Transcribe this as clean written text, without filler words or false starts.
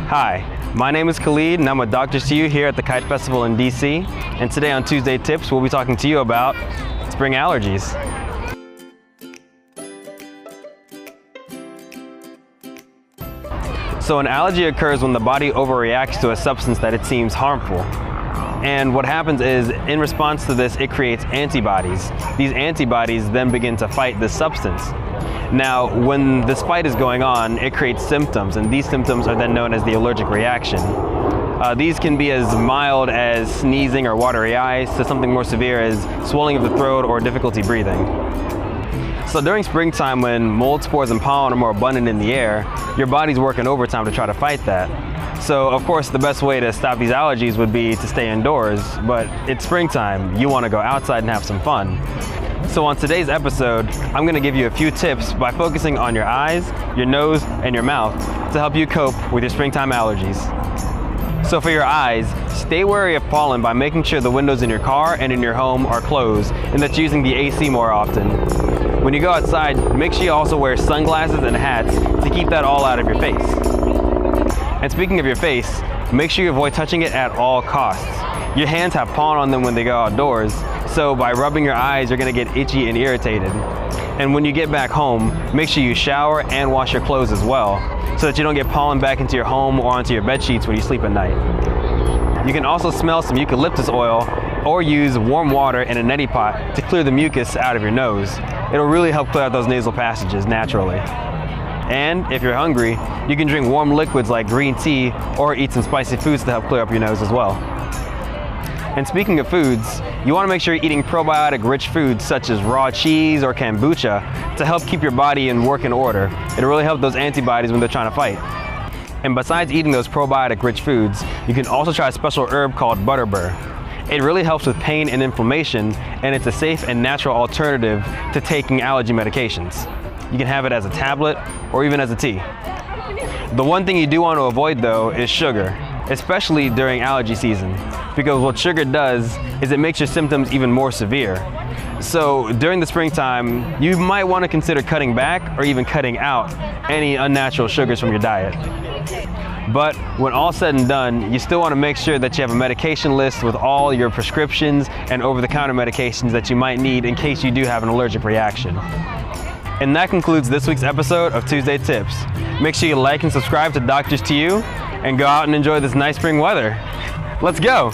Hi, my name is Khalid and I'm with Doctors to You here at the Kite Festival in DC. And today on Tuesday Tips, we'll be talking to you about spring allergies. So an allergy occurs when the body overreacts to a substance that it seems harmful. And what happens is, in response to this, it creates antibodies. These antibodies then begin to fight this substance. Now, when this fight is going on, it creates symptoms, and these symptoms are then known as the allergic reaction. These can be as mild as sneezing or watery eyes to something more severe as swelling of the throat or difficulty breathing. So during springtime, when mold spores and pollen are more abundant in the air, your body's working overtime to try to fight that. So of course the best way to stop these allergies would be to stay indoors, but it's springtime, you want to go outside and have some fun. So on today's episode, I'm going to give you a few tips by focusing on your eyes, your nose, and your mouth to help you cope with your springtime allergies. So for your eyes, stay wary of pollen by making sure the windows in your car and in your home are closed and that you're using the AC more often. When you go outside, make sure you also wear sunglasses and hats to keep that all out of your face. And speaking of your face, make sure you avoid touching it at all costs. Your hands have pollen on them when they go outdoors, so by rubbing your eyes, you're going to get itchy and irritated. And when you get back home, make sure you shower and wash your clothes as well, so that you don't get pollen back into your home or onto your bed sheets when you sleep at night. You can also smell some eucalyptus oil or use warm water in a neti pot to clear the mucus out of your nose. It'll really help clear out those nasal passages naturally. And if you're hungry, you can drink warm liquids like green tea or eat some spicy foods to help clear up your nose as well. And speaking of foods, you want to make sure you're eating probiotic-rich foods such as raw cheese or kombucha to help keep your body in working order. It'll really help those antibodies when they're trying to fight. And besides eating those probiotic-rich foods, you can also try a special herb called butterbur. It really helps with pain and inflammation, and it's a safe and natural alternative to taking allergy medications. You can have it as a tablet or even as a tea. The one thing you do want to avoid though is sugar, especially during allergy season, because what sugar does is it makes your symptoms even more severe. So during the springtime, you might want to consider cutting back or even cutting out any unnatural sugars from your diet. But when all said and done, you still want to make sure that you have a medication list with all your prescriptions and over-the-counter medications that you might need in case you do have an allergic reaction. And that concludes this week's episode of Tuesday Tips. Make sure you like and subscribe to Doctors to You and go out and enjoy this nice spring weather. Let's go!